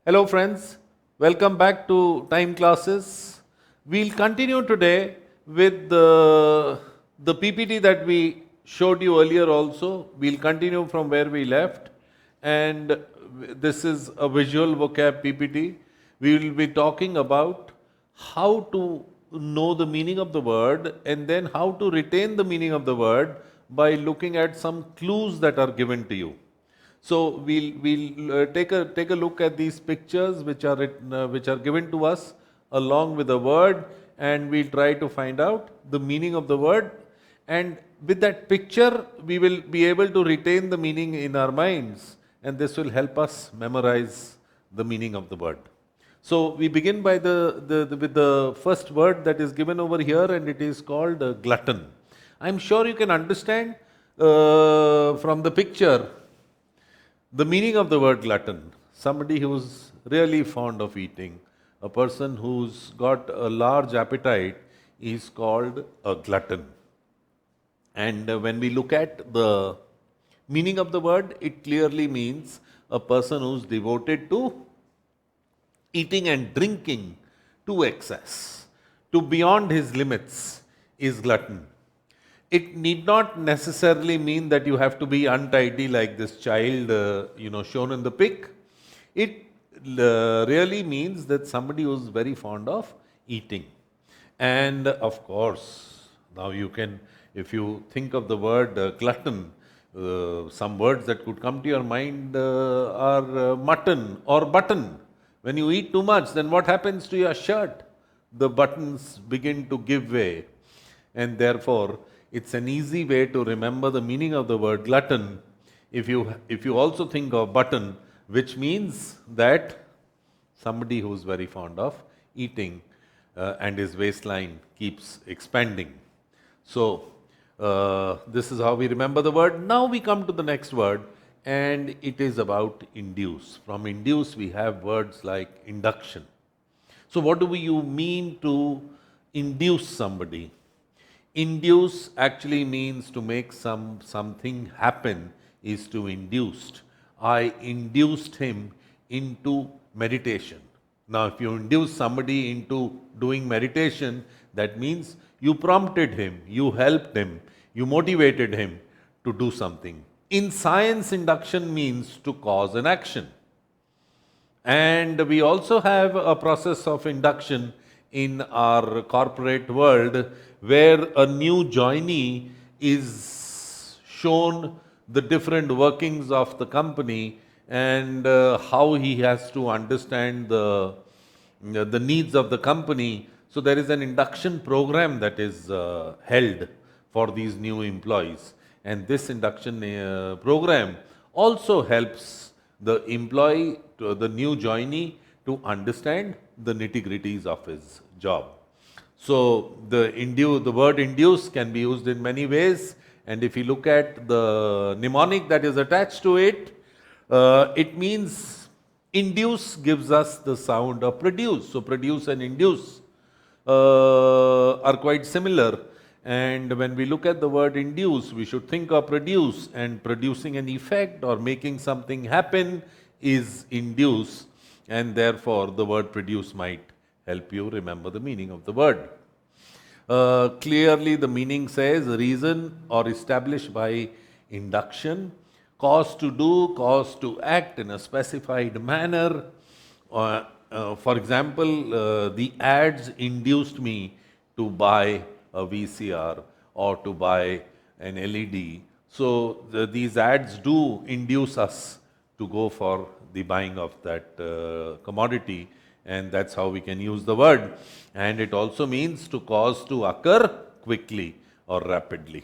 Hello friends, welcome back to Time Classes. We'll continue today with the PPT that we showed you earlier also. We'll continue from where we left, and this is a visual vocab PPT. We will be talking about how to know the meaning of the word and then how to retain the meaning of the word by looking at some clues that are given to you. So we'll take a look at these pictures which are given to us along with the word, and we'll try to find out the meaning of the word. And with that picture, we will be able to retain the meaning in our minds, and this will help us memorize the meaning of the word. So we begin by with the first word that is given over here, and it is called glutton. I'm sure you can understand from the picture the meaning of the word glutton: somebody who's really fond of eating, a person who's got a large appetite is called a glutton. And when we look at the meaning of the word, it clearly means a person who's devoted to eating and drinking to excess, to beyond his limits, is glutton. It need not necessarily mean that you have to be untidy like this child, shown in the pic. It really means that somebody who's very fond of eating. And of course, now you can, if you think of the word glutton, some words that could come to your mind are mutton or button. When you eat too much, then what happens to your shirt? The buttons begin to give way, and therefore it's an easy way to remember the meaning of the word glutton. If you also think of button, which means that somebody who's very fond of eating and his waistline keeps expanding. So this is how we remember the word. Now we come to the next word, and it is about induce. From induce we have words like induction. So what do you mean to induce somebody? Induce actually means to make something happen, is to induced. I induced him into meditation. Now, if you induce somebody into doing meditation, that means you prompted him, you helped him, you motivated him to do something. In science, induction means to cause an action. And we also have a process of induction in our corporate world where a new joinee is shown the different workings of the company and how he has to understand the needs of the company. So there is an induction program that is held for these new employees. And this induction program also helps the employee, the new joinee, to understand the nitty-gritties of his job. So the word induce can be used in many ways, and if you look at the mnemonic that is attached to it, it means induce gives us the sound of produce. So produce and induce are quite similar. And when we look at the word induce, we should think of produce, and producing an effect or making something happen is induce, and therefore the word produce might help you remember the meaning of the word. Clearly, the meaning says reason or established by induction, cause to do, cause to act in a specified manner. For example, the ads induced me to buy a VCR or to buy an LED. So these ads do induce us to go for the buying of that commodity, and that's how we can use the word. And it also means to cause to occur quickly or rapidly.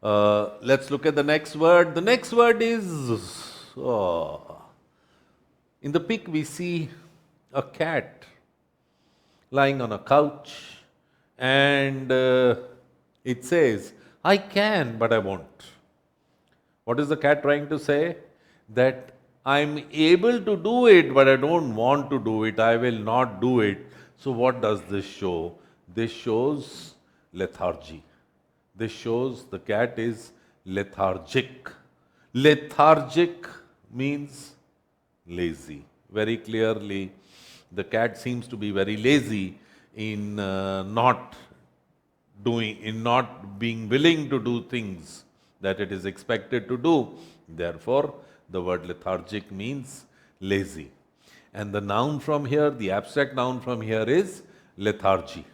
Let's look at the next word. The next word is, in the pic we see a cat lying on a couch, and it says, I can, but I won't. What is the cat trying to say? That I'm able to do it, but I don't want to do it. I will not do it. So what does this show? This shows lethargy. This shows the cat is lethargic. Lethargic means lazy. very clearly the cat seems to be very lazy in not being willing to do things that it is expected to do. Therefore, the word lethargic means lazy. And the noun from here, the abstract noun from here is lethargy.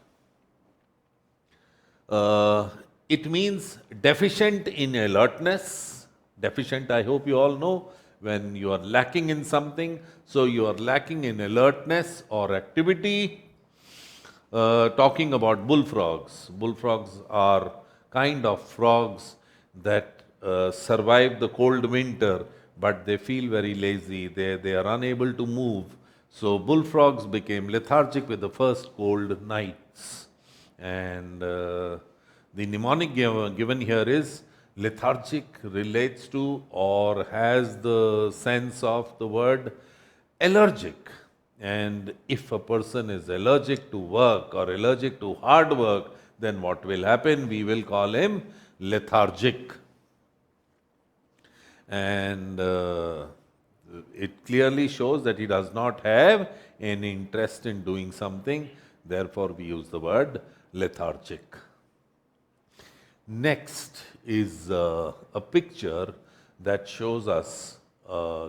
It means deficient in alertness. Deficient, I hope you all know, when you are lacking in something. So you are lacking in alertness or activity. Talking about bullfrogs. Bullfrogs are kind of frogs that survive the cold winter, but they feel very lazy. They are unable to move. So bullfrogs became lethargic with the first cold nights. And the mnemonic given here is lethargic relates to or has the sense of the word allergic. And if a person is allergic to work or allergic to hard work, then what will happen? We will call him lethargic. And it clearly shows that he does not have any interest in doing something. Therefore, we use the word lethargic. Next is a picture that shows us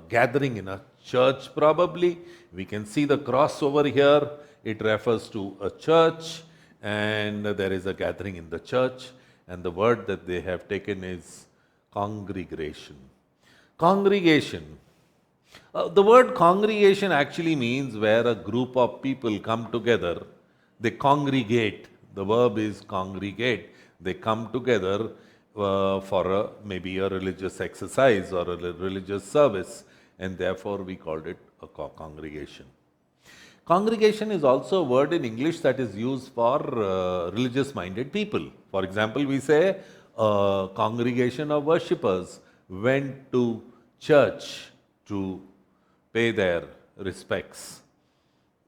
gathering in a church probably. We can see the cross over here. It refers to a church, and there is a gathering in the church, and the word that they have taken is congregation. Congregation. The word congregation actually means where a group of people come together. They congregate. The verb is congregate. They come together for maybe a religious exercise or a religious service, and therefore we called it a congregation. Congregation is also a word in English that is used for religious-minded people. For example, we say a congregation of worshippers went to church to pay their respects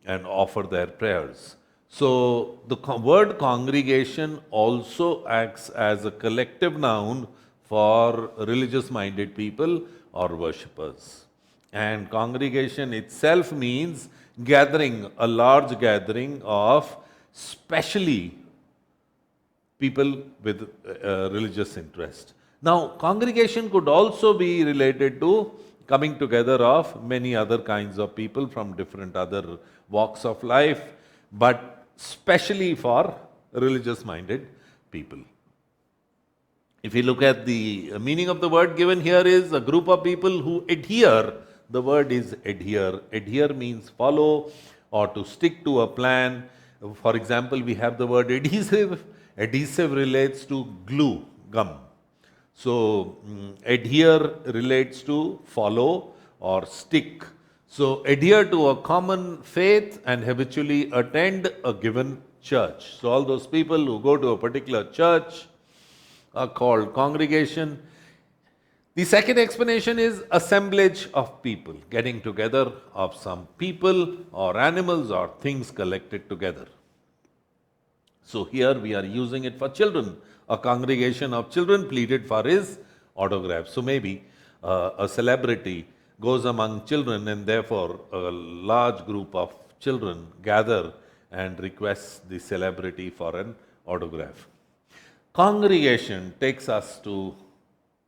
and offer their prayers. So the word congregation also acts as a collective noun for religious-minded people or worshippers. And congregation itself means gathering, a large gathering of specially people with religious interest. Now, congregation could also be related to coming together of many other kinds of people from different other walks of life, but specially for religious-minded people. If you look at the meaning of the word given here is a group of people who adhere. The word is adhere. Adhere means follow or to stick to a plan. For example, we have the word adhesive. Adhesive relates to glue, gum. So, adhere relates to follow or stick. So, adhere to a common faith and habitually attend a given church. So, all those people who go to a particular church are called congregation. The second explanation is assemblage of people, getting together of some people or animals or things collected together. So here we are using it for children. A congregation of children pleaded for his autograph. So maybe a celebrity goes among children and therefore a large group of children gather and requests the celebrity for an autograph. Congregation takes us to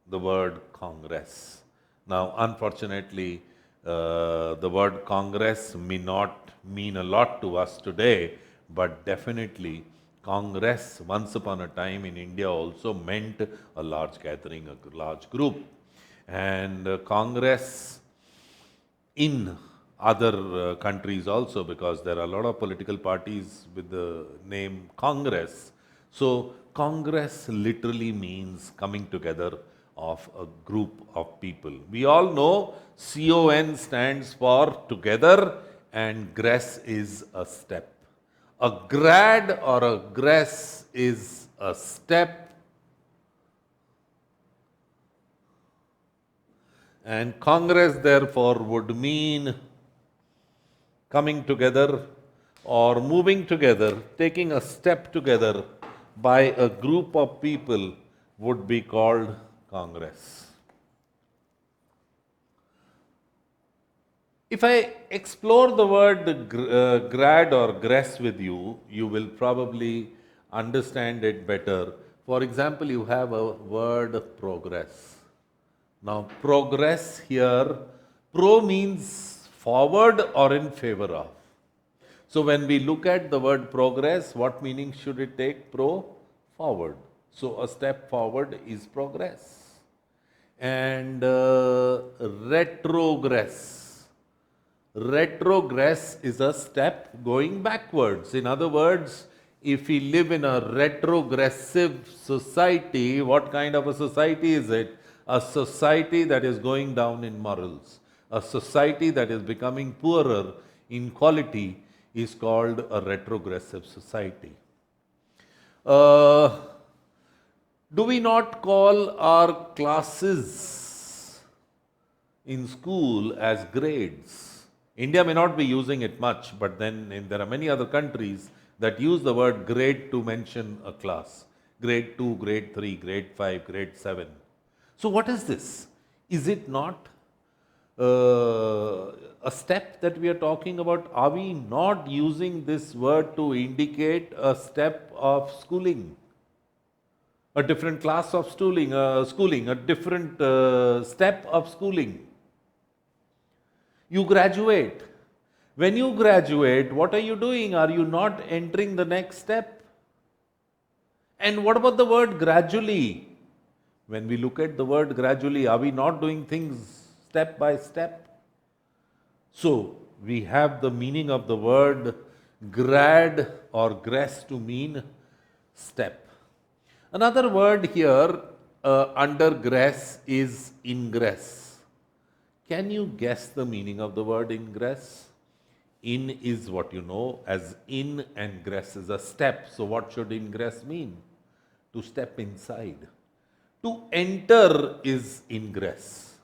the word congress. Now, unfortunately, the word congress may not mean a lot to us today, but definitely congress once upon a time in India also meant a large gathering, a large group. And congress in other countries also, because there are a lot of political parties with the name Congress. So, Congress literally means coming together of a group of people. We all know CON stands for together and gress is a step. A grad or a gress is a step, and congress therefore would mean coming together or moving together, taking a step together by a group of people would be called congress. If I explore the word grad or gress with you, you will probably understand it better. For example, you have a word progress. Now, progress here, pro means forward or in favor of. So, when we look at the word progress, what meaning should it take? Pro, forward. So, a step forward is progress. And retrogress. Retrogress is a step going backwards. In other words, if we live in a retrogressive society, what kind of a society is it? A society that is going down in morals. A society that is becoming poorer in quality is called a retrogressive society. Do we not call our classes in school as grades? India may not be using it much, but then there are many other countries that use the word grade to mention a class. Grade 2, grade 3, grade 5, grade 7. So what is this? Is it not a step that we are talking about? Are we not using this word to indicate a step of schooling? A different class of schooling, a different step of schooling. You graduate. When you graduate, what are you doing? Are you not entering the next step? And what about the word gradually? When we look at the word gradually, are we not doing things step by step? So, we have the meaning of the word grad or gress to mean step. Another word here under gress is ingress. Can you guess the meaning of the word ingress? In is what you know as in, and gress is a step. So what should ingress mean? To step inside. To enter is ingress.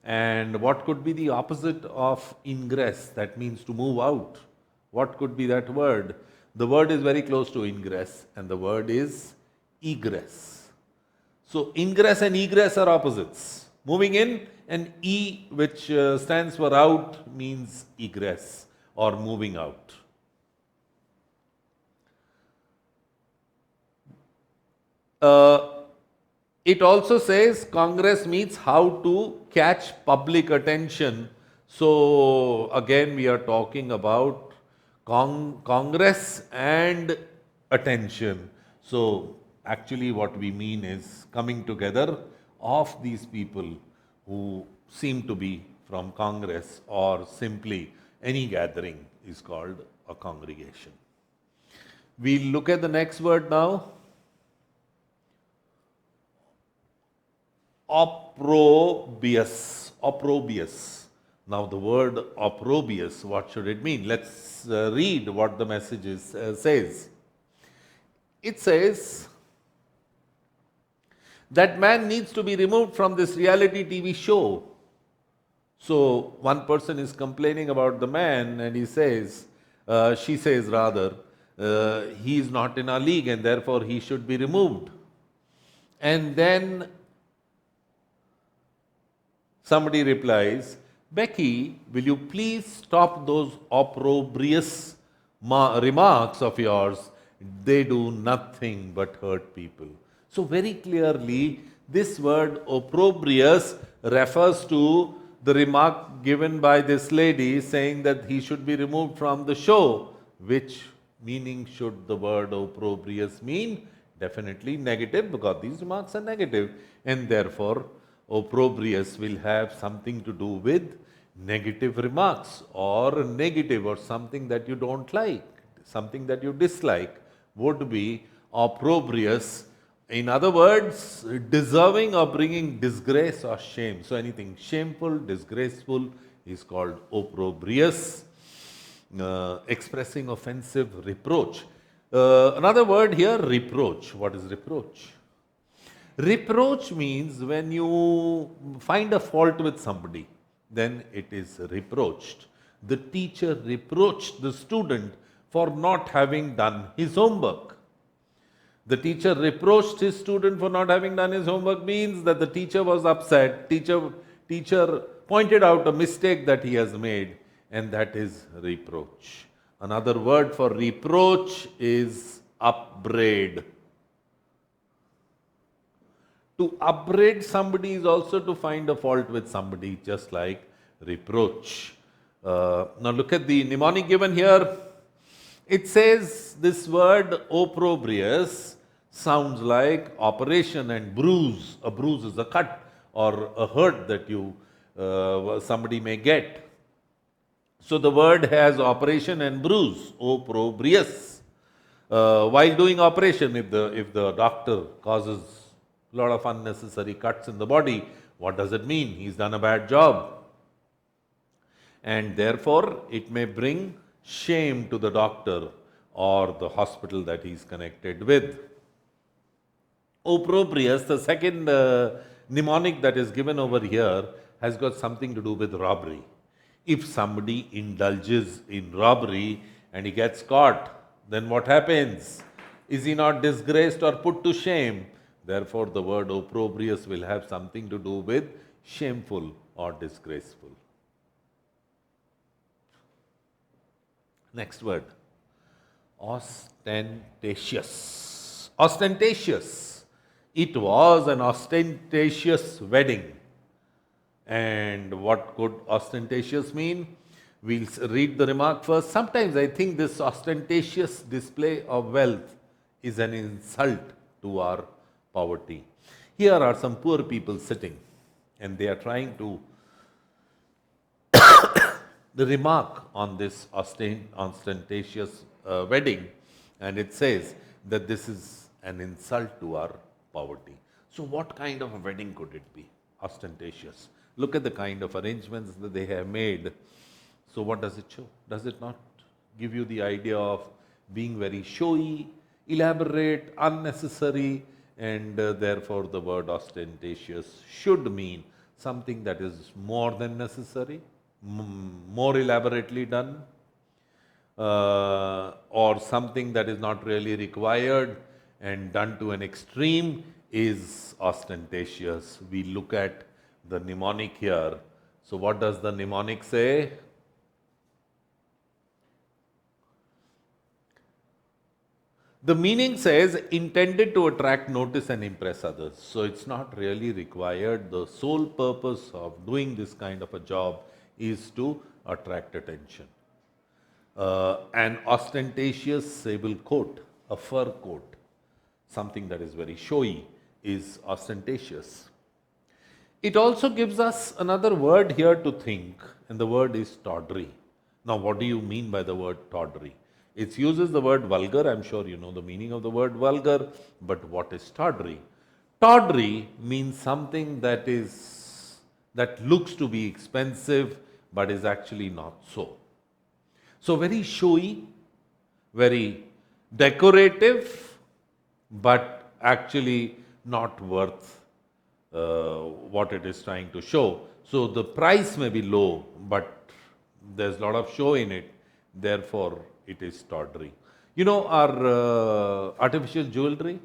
And what could be the opposite of ingress? That means to move out. What could be that word? The word is very close to ingress, and the word is egress. So ingress and egress are opposites. Moving in, and E, which stands for out, means egress or moving out. It also says Congress means how to catch public attention. So again, we are talking about Congress and attention. So actually what we mean is coming together of these people who seem to be from Congress, or simply any gathering is called a congregation. We'll look at the next word now. Opprobrious. Opprobrious. Now the word opprobrious, what should it mean? Let's read what the message says. It says that man needs to be removed from this reality TV show. So one person is complaining about the man, and he says, she says rather, he is not in our league and therefore he should be removed. And then somebody replies, Becky, will you please stop those opprobrious remarks of yours? They do nothing but hurt people. So very clearly, this word opprobrious refers to the remark given by this lady saying that he should be removed from the show. Which meaning should the word opprobrious mean? Definitely negative, because these remarks are negative, and therefore opprobrious will have something to do with negative remarks, or negative, or something that you don't like, something that you dislike would be opprobrious. In other words, deserving of bringing disgrace or shame. So anything shameful, disgraceful is called opprobrious. Expressing offensive reproach. Another word here, reproach. What is reproach? Reproach means when you find a fault with somebody, then it is reproached. The teacher reproached the student for not having done his homework. The teacher reproached his student for not having done his homework means that the teacher was upset. Teacher pointed out a mistake that he has made, and that is reproach. Another word for reproach is upbraid. To upbraid somebody is also to find a fault with somebody, just like reproach. Now look at the mnemonic given here. It says this word opprobrious sounds like operation and bruise. A bruise is a cut or a hurt that somebody may get. So the word has operation and bruise, opprobrious. While doing operation, if the doctor causes a lot of unnecessary cuts in the body, what does it mean? He's done a bad job. And therefore, it may bring shame to the doctor or the hospital that he's connected with. Opprobrious, the second mnemonic that is given over here, has got something to do with robbery. If somebody indulges in robbery and he gets caught, then what happens? Is he not disgraced or put to shame? Therefore, the word opprobrious will have something to do with shameful or disgraceful. Next word, ostentatious. Ostentatious. It was an ostentatious wedding. And what could ostentatious mean? We'll read the remark first. Sometimes I think this ostentatious display of wealth is an insult to our poverty. Here are some poor people sitting, and they are trying to the remark on this ostentatious wedding, and it says that this is an insult to our poverty. So what kind of a wedding could it be? Ostentatious. Look at the kind of arrangements that they have made. So what does it show? Does it not give you the idea of being very showy, elaborate, unnecessary, and therefore the word ostentatious should mean something that is more than necessary, more elaborately done, or something that is not really required and done to an extreme is ostentatious. We look at the mnemonic here. So what does the mnemonic say? The meaning says intended to attract notice and impress others. So it's not really required. The sole purpose of doing this kind of a job is to attract attention. An ostentatious sable coat, a fur coat, something that is very showy, is ostentatious. It also gives us another word here to think, and the word is tawdry. Now, what do you mean by the word tawdry? It uses the word vulgar. I'm sure you know the meaning of the word vulgar, but what is tawdry? Tawdry means something that looks to be expensive, but is actually not so. So very showy, very decorative, but actually not worth what it is trying to show. So the price may be low, but there's a lot of show in it. Therefore, it is tawdry. You know our artificial jewelry?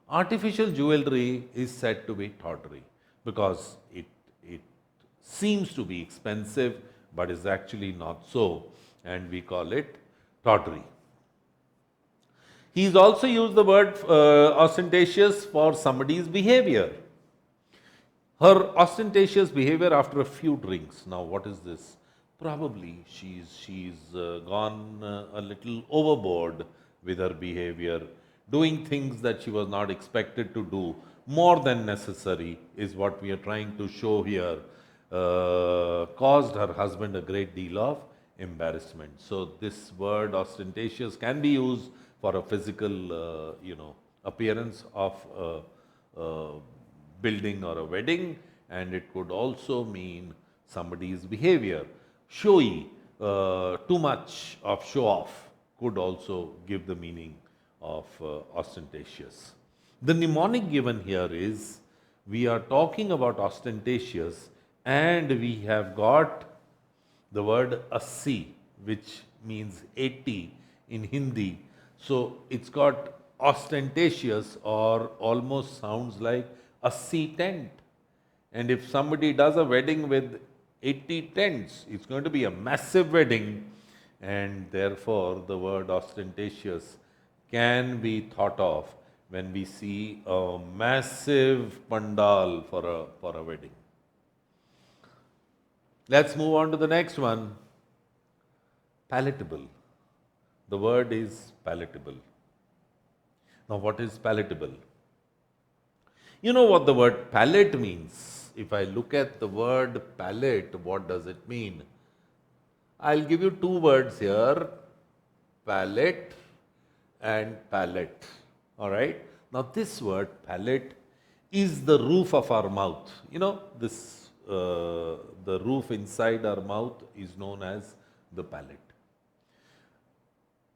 Artificial jewelry is said to be tawdry because it seems to be expensive, but is actually not so, and we call it tawdry. He's also used the word ostentatious for somebody's behavior. Her ostentatious behavior after a few drinks. Now, what is this? Probably she's gone a little overboard with her behavior, doing things that she was not expected to do, more than necessary, is what we are trying to show here. Caused her husband a great deal of embarrassment. So this word ostentatious can be used for a physical, appearance of a building or a wedding, and it could also mean somebody's behavior. Showy, too much of show off could also give the meaning of ostentatious. The mnemonic given here is, we are talking about ostentatious, and we have got the word 80, which means 80 in Hindi. So it's got ostentatious, or almost sounds like 80 tent. And if somebody does a wedding with 80 tents. It's going to be a massive wedding, and therefore the word ostentatious can be thought of when we see a massive pandal for a wedding. Let's move on to the next one. Palatable. The word is palatable. Now, what is palatable? You know what the word palate means. If I look at the word palate, what does it mean? I'll give you two words here, palate and palate. All right. Now, this word palate is the roof of our mouth. You know, the roof inside our mouth is known as the palate.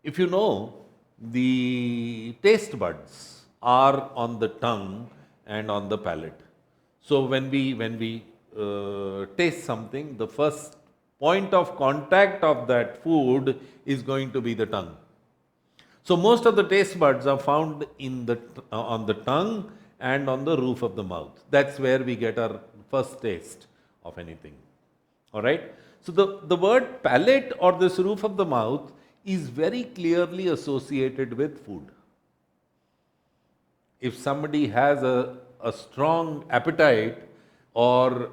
If you know, the taste buds are on the tongue and on the palate. So when we taste something, the first point of contact of that food is going to be the tongue. So most of the taste buds are found on the tongue and on the roof of the mouth. That's where we get our first taste of anything. All right. So the word palate or this roof of the mouth is very clearly associated with food. If somebody has a strong appetite, or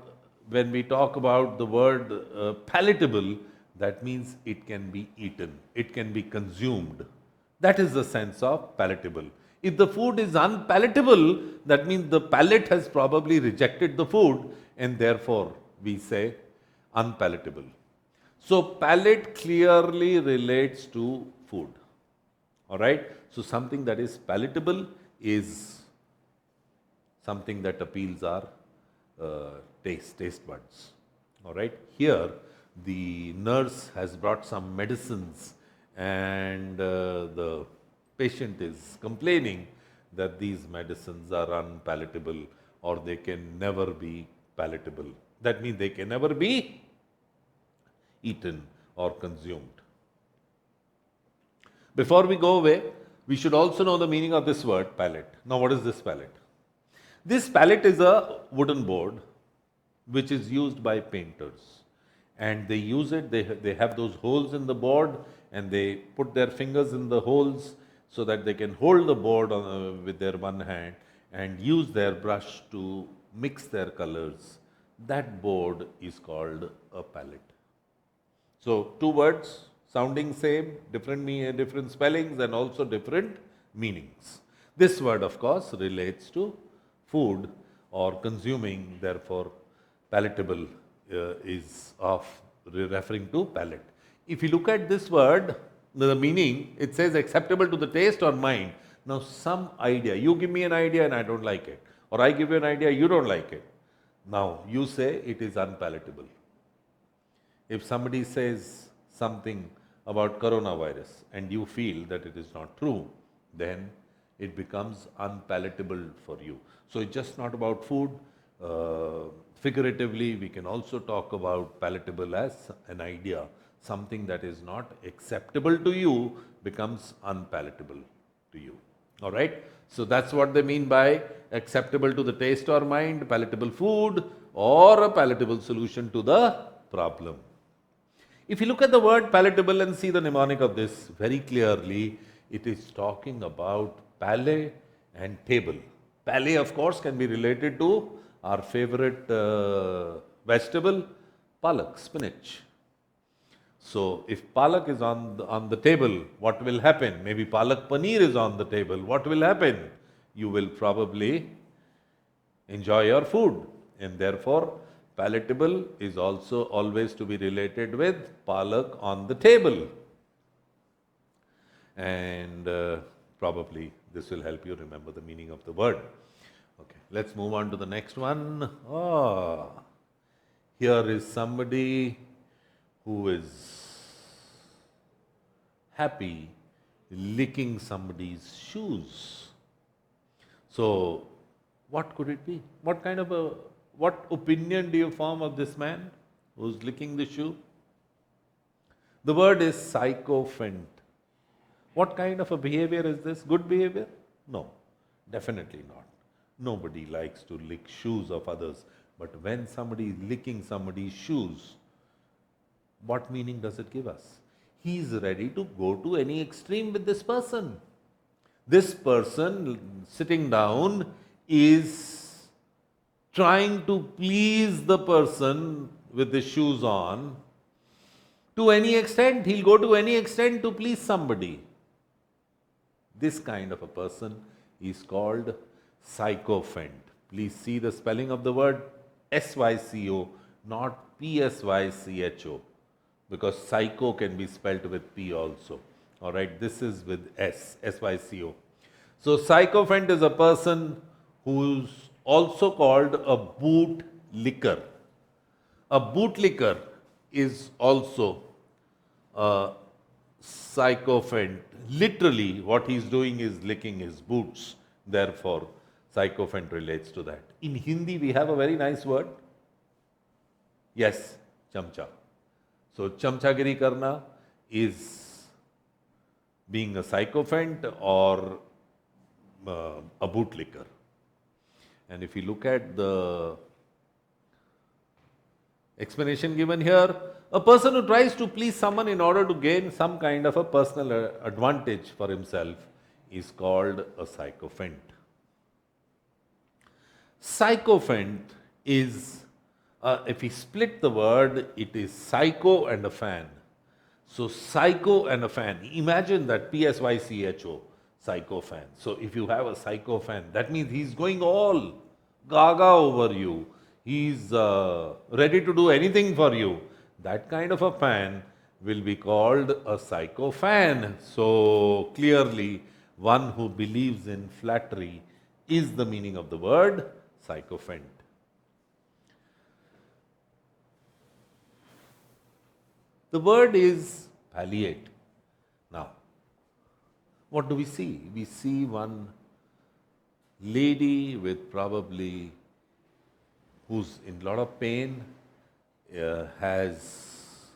when we talk about the word palatable, that means it can be eaten, it can be consumed. That is the sense of palatable. If the food is unpalatable, that means the palate has probably rejected the food, and therefore we say unpalatable. So, palate clearly relates to food. All right. So, something that is palatable is something that appeals our taste buds. All right. Here, the nurse has brought some medicines, and the patient is complaining that these medicines are unpalatable, or they can never be palatable. That means they can never be eaten or consumed. Before we go away, we should also know the meaning of this word palate. Now, what is this palate? This palate is a wooden board which is used by painters, and they use it, they have those holes in the board, and they put their fingers in the holes so that they can hold the board with their one hand and use their brush to mix their colors. That board is called a palette. So, two words sounding same, different spellings and also different meanings. This word, of course, relates to food or consuming, therefore palatable is of referring to palate. If you look at this word, the meaning, it says acceptable to the taste or mind. Now, some idea, you give me an idea and I don't like it, or I give you an idea, you don't like it. Now, you say it is unpalatable. If somebody says something about coronavirus and you feel that it is not true, then it becomes unpalatable for you. So it's just not about food. Figuratively, we can also talk about palatable as an idea. Something that is not acceptable to you becomes unpalatable to you. All right? So that's what they mean by acceptable to the taste or mind, palatable food, or a palatable solution to the problem. If you look at the word palatable and see the mnemonic of this very clearly, it is talking about palate and table. Palate, of course, can be related to our favorite vegetable, palak, spinach. So, if palak is on the table, what will happen? Maybe palak paneer is on the table. What will happen? You will probably enjoy your food, and therefore palatable is also always to be related with palak on the table. And probably this will help you remember the meaning of the word. Okay, let's move on to the next one. Here is somebody who is happy licking somebody's shoes. So, what could it be? What opinion do you form of this man who's licking the shoe? The word is sycophant. What kind of a behavior is this? Good behavior? No, definitely not. Nobody likes to lick shoes of others. But when somebody is licking somebody's shoes, what meaning does it give us? He is ready to go to any extreme with this person. This person sitting down is trying to please the person with the shoes on to any extent. He'll go to any extent to please somebody. This kind of a person is called sycophant. Please see the spelling of the word SYCO, not PSYCHO, because psycho can be spelled with P also. All right, this is with SYCO. So, sycophant is a person who's also called a bootlicker. A bootlicker is also a sycophant. Literally, what he's doing is licking his boots. Therefore, sycophant relates to that. In Hindi, we have a very nice word. Yes, chamcha. So, chamchagiri karna is being a sycophant or a bootlicker. And if you look at the explanation given here, a person who tries to please someone in order to gain some kind of a personal advantage for himself is called a sycophant. Sycophant is, if we split the word, it is psycho and a fan. So, psycho and a fan. Imagine that PSYCHO, sycophant. So, if you have a sycophant, that means he's going all gaga over you. He's ready to do anything for you. That kind of a fan will be called a sycophant. So, clearly, one who believes in flattery is the meaning of the word sycophant. The word is palliate. Now, what do we see? We see one lady with probably who's in a lot of pain, has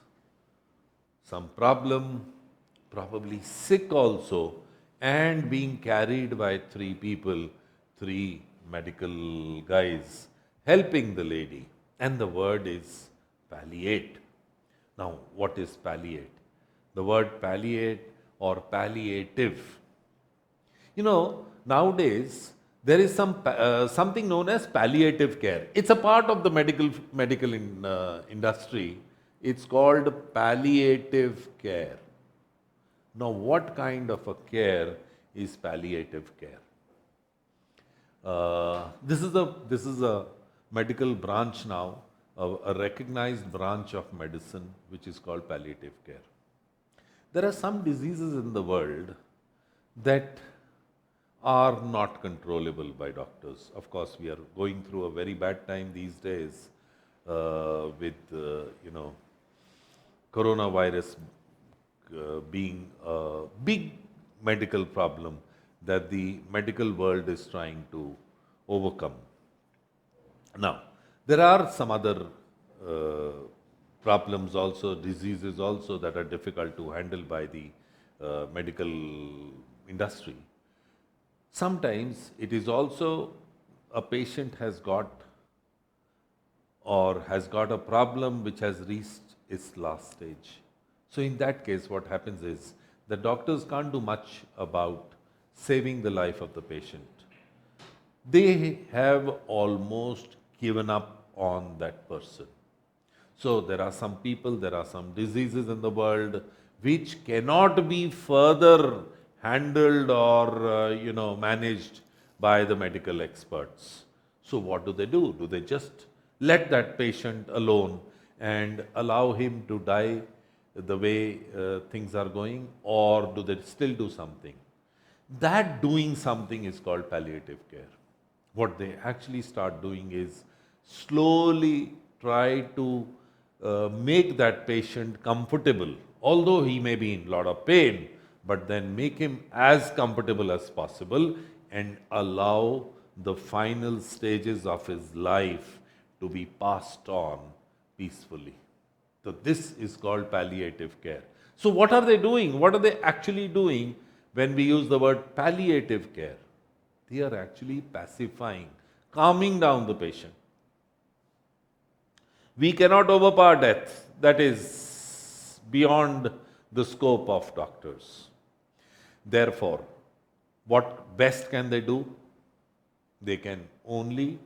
some problem, probably sick also, and being carried by three people, three medical guys helping the lady. And the word is palliate. Now, what is palliate? The word palliate or palliative. You know, nowadays there is something known as palliative care. It's a part of the medical industry. It's called palliative care. Now, what kind of a care is palliative care? This is a medical branch now, a recognized branch of medicine, which is called palliative care. There are some diseases in the world that are not controllable by doctors. Of course, we are going through a very bad time these days with coronavirus being a big medical problem that the medical world is trying to overcome. Now, there are some other problems also, diseases also that are difficult to handle by the medical industry. Sometimes it is also a patient has got a problem which has reached its last stage. So in that case, what happens is the doctors can't do much about saving the life of the patient. They have almost given up on that person. So there are some people, there are some diseases in the world which cannot be further handled or managed by the medical experts. So what do? Do they just let that patient alone and allow him to die the way things are going, or do they still do something? That doing something is called palliative care. What they actually start doing is slowly try to make that patient comfortable, although he may be in a lot of pain, but then make him as comfortable as possible and allow the final stages of his life to be passed on peacefully. So this is called palliative care. So what are they doing? What are they actually doing when we use the word palliative care? They are actually pacifying, calming down the patient. We cannot overpower death. That is beyond the scope of doctors. Therefore, what best can they do? They can only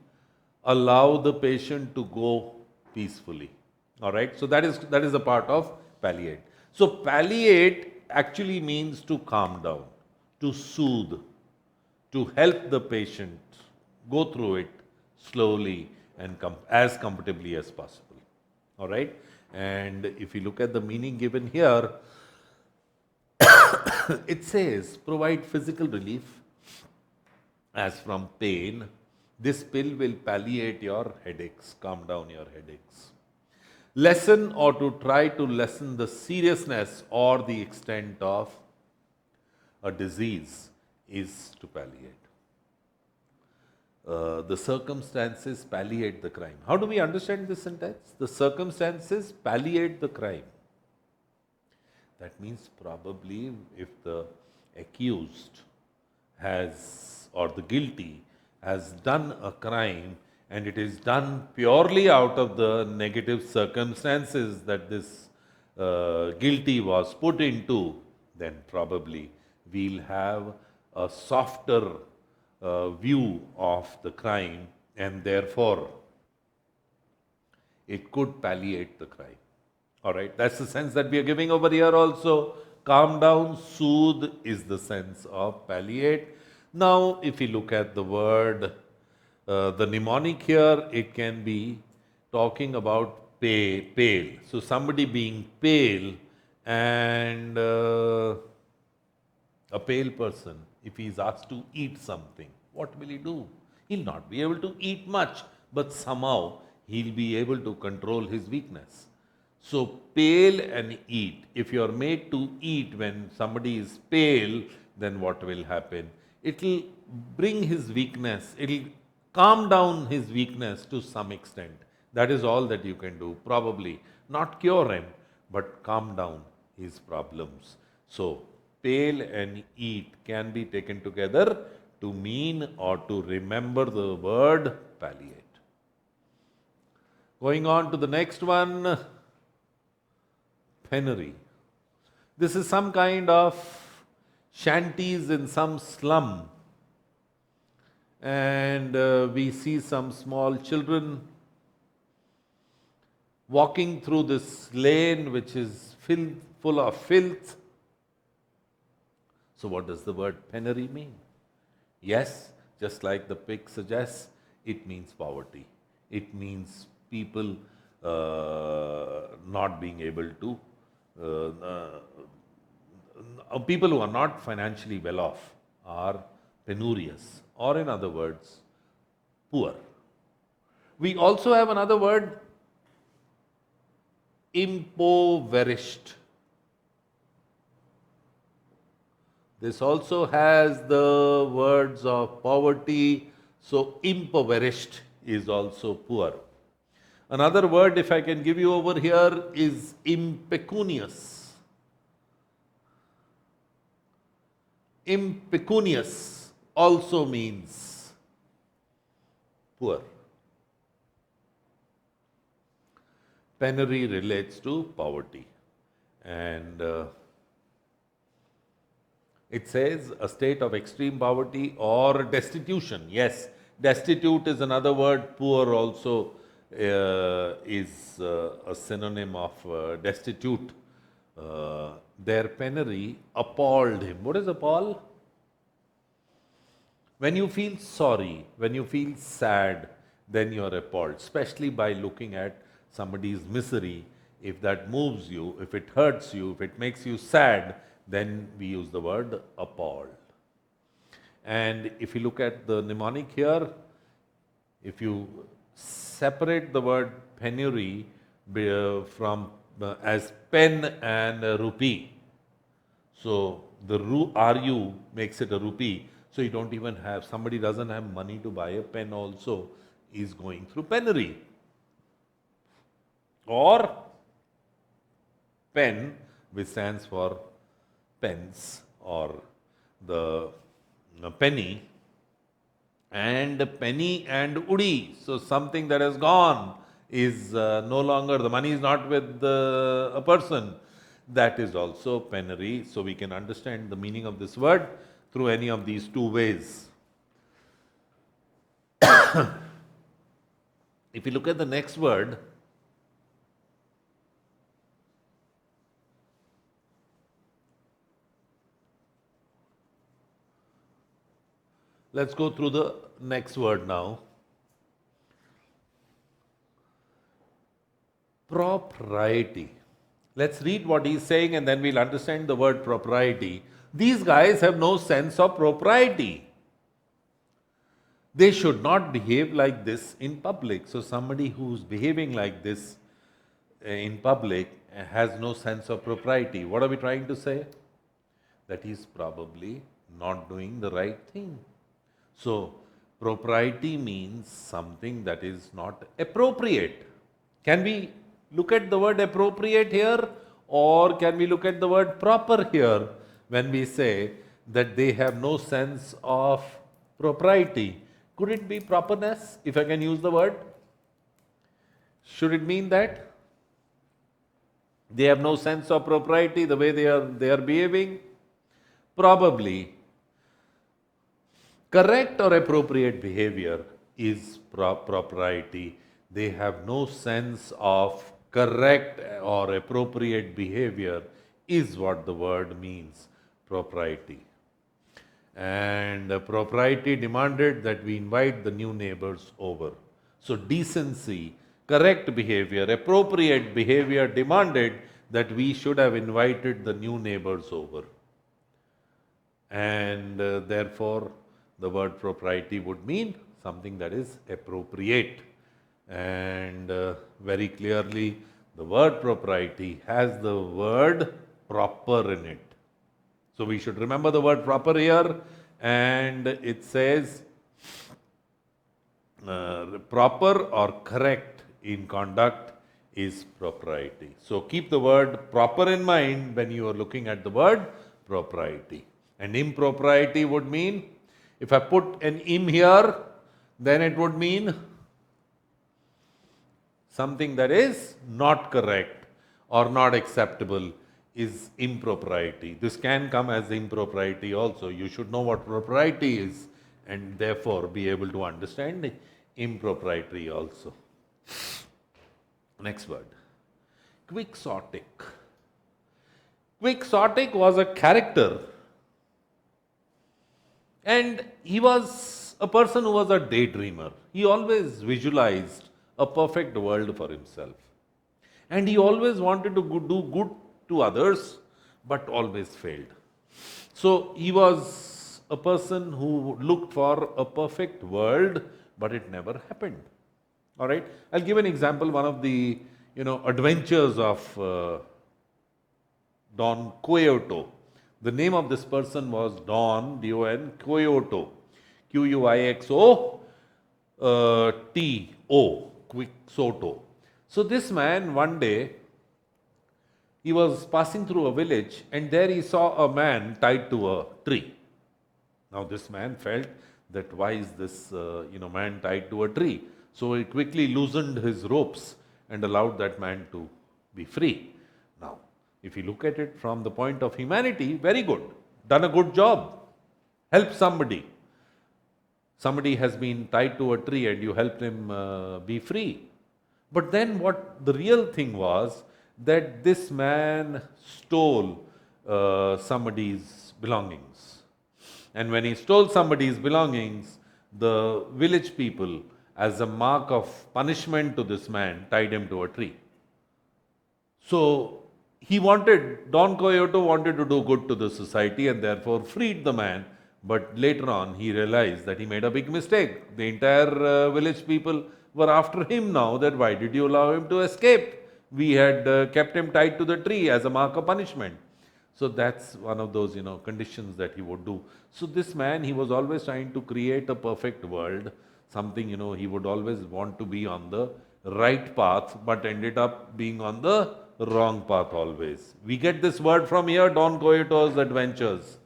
allow the patient to go peacefully. All right. So that is a part of palliate. So palliate actually means to calm down, to soothe, to help the patient go through it slowly and as comfortably as possible. All right. And if you look at the meaning given here, it says provide physical relief as from pain. This pill will palliate your headaches, calm down your headaches. Lessen or to try to lessen the seriousness or the extent of a disease is to palliate. The circumstances palliate the crime. How do we understand this sentence? The circumstances palliate the crime. That means probably if the accused has, or the guilty has done a crime and it is done purely out of the negative circumstances that this guilty was put into, then probably we'll have a softer view of the crime, and therefore it could palliate the crime. All right, that's the sense that we are giving over here also. Calm down, soothe is the sense of palliate. Now, if we look at the word, the mnemonic here, it can be talking about pale. So somebody being pale, and a pale person, if he is asked to eat something, what will he do? He'll not be able to eat much, but somehow he'll be able to control his weakness. So pale and eat. If you are made to eat when somebody is pale, then what will happen? It will bring his weakness, it will calm down his weakness to some extent. That is all that you can do. Probably not cure him, but calm down his problems. So pale and eat can be taken together to mean or to remember the word palliate. Going on to the next one, penury. This is some kind of shanties in some slum, and we see some small children walking through this lane which is full of filth. So what does the word penury mean? Yes, just like the pic suggests, it means poverty. It means people not being able to, people who are not financially well off are penurious, or in other words, poor. We also have another word, impoverished. This also has the words of poverty, so impoverished is also poor. Another word, if I can give you over here, is impecunious. Impecunious also means poor. Penury relates to poverty, and it says a state of extreme poverty or destitution. Yes, destitute is another word. Poor also is a synonym of destitute. Their penury appalled him. What is appall? When you feel sorry, when you feel sad, then you are appalled, especially by looking at somebody's misery. If that moves you, if it hurts you, if it makes you sad, then we use the word appalled. And if you look at the mnemonic here, if you separate the word penury from as pen and rupee, so the RU makes it a rupee. So you don't even have, somebody doesn't have money to buy a pen also, is going through penury. Or pen, which stands for pence or the penny, and penny and udi, so something that has gone is no longer, the money is not with a person, that is also penury. So we can understand the meaning of this word through any of these two ways. If you look at the next word, let's go through the next word now. Propriety. Let's read what he's saying and then we'll understand the word propriety. These guys have no sense of propriety. They should not behave like this in public. So somebody who's behaving like this in public has no sense of propriety. What are we trying to say? That he's probably not doing the right thing. So propriety means something that is not appropriate. Can we look at the word appropriate here, or can we look at the word proper here when we say that they have no sense of propriety? Could it be properness, if I can use the word? Should it mean that they have no sense of propriety the way they are behaving? Probably. Correct or appropriate behavior is propriety. They have no sense of correct or appropriate behavior is what the word means, propriety. And propriety demanded that we invite the new neighbors over. So decency, correct behavior, appropriate behavior demanded that we should have invited the new neighbors over. And therefore, the word propriety would mean something that is appropriate. And very clearly, the word propriety has the word proper in it. So we should remember the word proper here, and it says proper or correct in conduct is propriety. So keep the word proper in mind when you are looking at the word propriety. And impropriety would mean, if I put an im here, then it would mean something that is not correct or not acceptable is impropriety. This can come as impropriety also. You should know what propriety is and therefore be able to understand impropriety also. Next word, quixotic. Quixotic was a character, and he was a person who was a daydreamer. He always visualized a perfect world for himself. And he always wanted to do good to others, but always failed. So he was a person who looked for a perfect world, but it never happened. All right. I'll give an example. One of the adventures of Don Quixote. The name of this person was Don Quixote, Quixoto, Quixote. So this man, one day, he was passing through a village and there he saw a man tied to a tree. Now this man felt that why is this man tied to a tree? So he quickly loosened his ropes and allowed that man to be free. Now, if you look at it from the point of humanity, very good. Done a good job. Help somebody. Somebody has been tied to a tree and you helped him be free. But then what the real thing was that this man stole somebody's belongings. And when he stole somebody's belongings, the village people, as a mark of punishment to this man, tied him to a tree. So Don Quixote wanted to do good to the society and therefore freed the man. But later on, he realized that he made a big mistake. The entire village people were after him now, that why did you allow him to escape? We had kept him tied to the tree as a mark of punishment. So that's one of those, conditions that he would do. So this man, he was always trying to create a perfect world, something, he would always want to be on the right path, but ended up being on the wrong path always. We get this word from here, Don Quixote's adventures.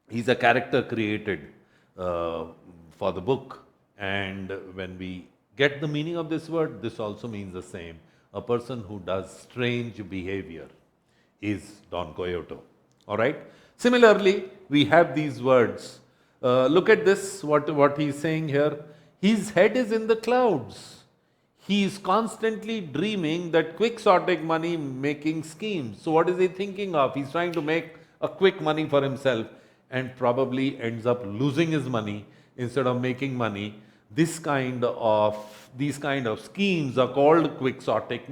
He's a character created for the book. And when we Get the meaning of this word? This also means the same. A person who does strange behavior is Don Quixote. All right? Similarly, we have these words. Look at this, what he's saying here. His head is in the clouds. He is constantly dreaming that quixotic money making schemes. So, what is he thinking of? He's trying to make a quick money for himself and probably ends up losing his money instead of making money. These kind of schemes are called quixotic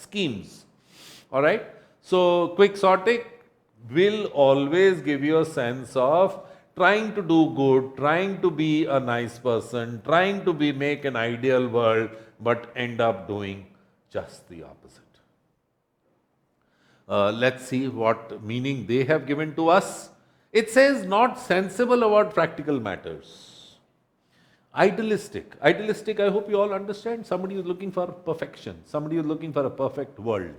schemes. All right. So quixotic will always give you a sense of trying to do good, trying to be a nice person, trying to make an ideal world, but end up doing just the opposite. Let's see what meaning they have given to us. It says not sensible about practical matters. Idealistic. Idealistic, I hope you all understand. Somebody who is looking for perfection. Somebody who is looking for a perfect world.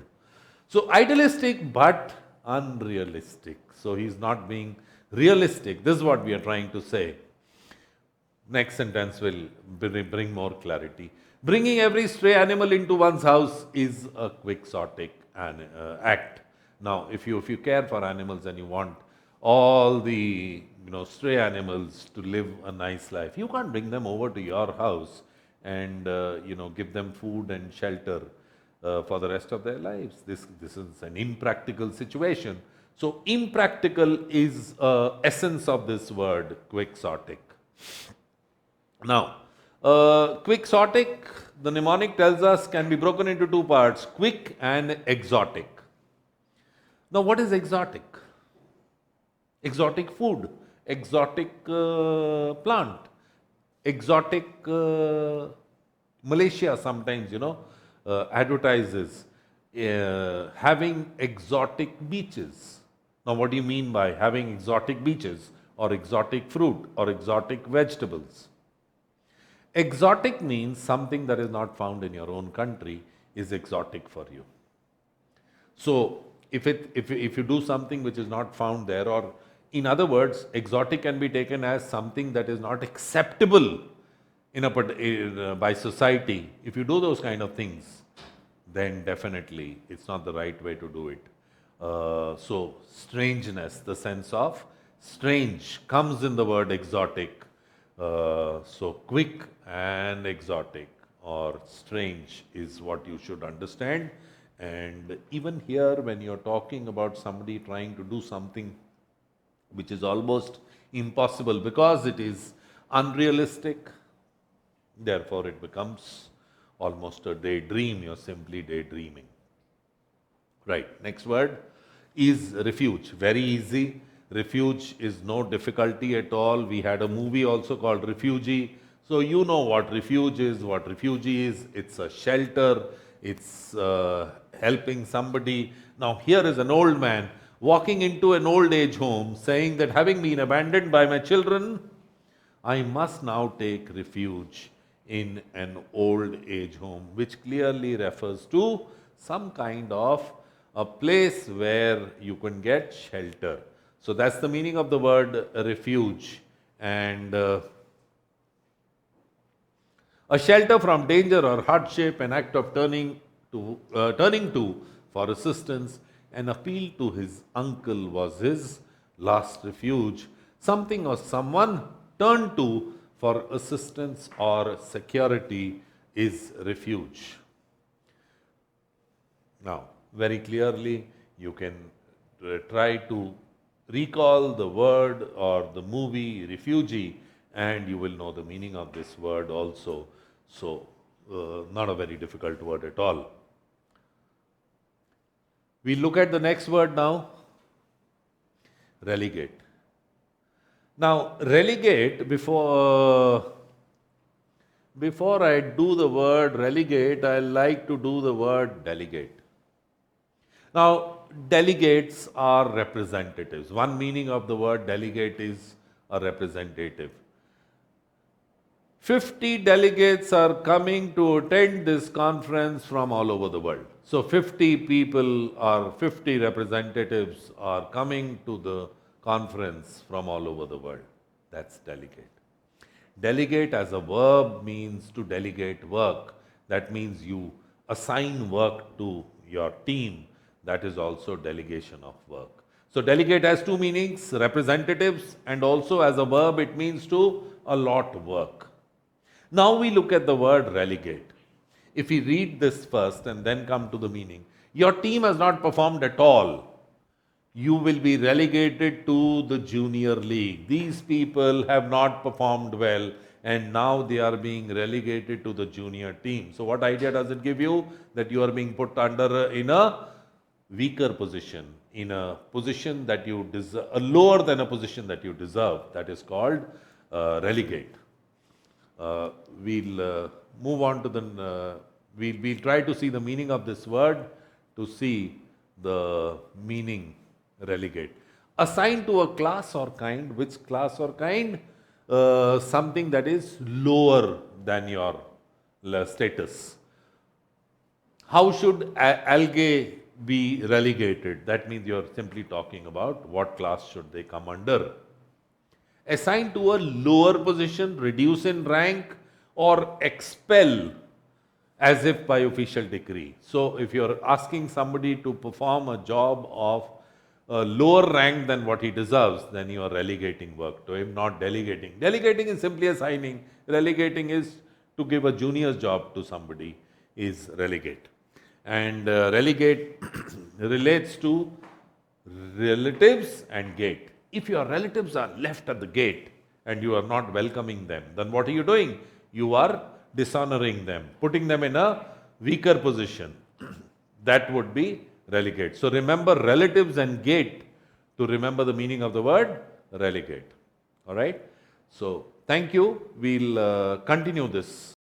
So idealistic but unrealistic. So he's not being realistic. This is what we are trying to say. Next sentence will bring more clarity. Bringing every stray animal into one's house is a quixotic act. Now, if you care for animals and you want all the stray animals to live a nice life, you can't bring them over to your house and give them food and shelter for the rest of their lives. This is an impractical situation. So impractical is essence of this word quixotic. Now, quixotic, the mnemonic tells us, can be broken into two parts, quick and exotic. Now, what is exotic? Exotic food, exotic plant, exotic Malaysia sometimes, advertises having exotic beaches. Now, what do you mean by having exotic beaches or exotic fruit or exotic vegetables? Exotic means something that is not found in your own country is exotic for you. So, if you do something which is not found there, or in other words, exotic can be taken as something that is not acceptable by society. If you do those kind of things, then definitely it's not the right way to do it. So strangeness, the sense of strange comes in the word exotic. So quick and exotic or strange is what you should understand. And even here, when you're talking about somebody trying to do something which is almost impossible because it is unrealistic, therefore it becomes almost a daydream. You're simply daydreaming. Right, next word is refuge. Very easy. Refuge is no difficulty at all. We had a movie also called Refugee. So you know what refuge is, what refugee is. It's a shelter. It's helping somebody. Now here is an old man walking into an old age home saying that having been abandoned by my children, I must now take refuge in an old age home, which clearly refers to some kind of a place where you can get shelter. So that's the meaning of the word refuge. And a shelter from danger or hardship, an act of turning to for assistance. An appeal to his uncle was his last refuge. Something or someone turned to for assistance or security is refuge. Now, very clearly, you can try to recall the word or the movie refugee, and you will know the meaning of this word also. So, not a very difficult word at all. We look at the next word now, relegate. Now, relegate, before I do the word relegate, I like to do the word delegate. Now, delegates are representatives. One meaning of the word delegate is a representative. 50 delegates are coming to attend this conference from all over the world. So 50 people or 50 representatives are coming to the conference from all over the world. That's delegate. Delegate as a verb means to delegate work. That means you assign work to your team. That is also delegation of work. So delegate has two meanings, representatives, and also as a verb it means to allot work. Now we look at the word relegate. If we read this first and then come to the meaning, your team has not performed at all. You will be relegated to the junior league. These people have not performed well and now they are being relegated to the junior team. So what idea does it give you? That you are being put under in a weaker position, in a position that you deserve, lower than a position that you deserve. That is called relegate. We'll move on to we'll try to see the meaning of this word to see the meaning relegate. Assign to a class or kind, which class or kind? Something that is lower than your status. How should algae be relegated? That means you're simply talking about what class should they come under. Assign to a lower position, reduce in rank, or expel as if by official decree. So, if you're asking somebody to perform a job of a lower rank than what he deserves, then you are relegating work to him, not delegating. Delegating is simply assigning, relegating is to give a junior's job to somebody, is relegate. And relegate relates to relatives and gate. If your relatives are left at the gate and you are not welcoming them, then what are you doing? You are dishonoring them, putting them in a weaker position. That would be relegate. So remember relatives and gate to remember the meaning of the word relegate. All right. So thank you. We'll continue this.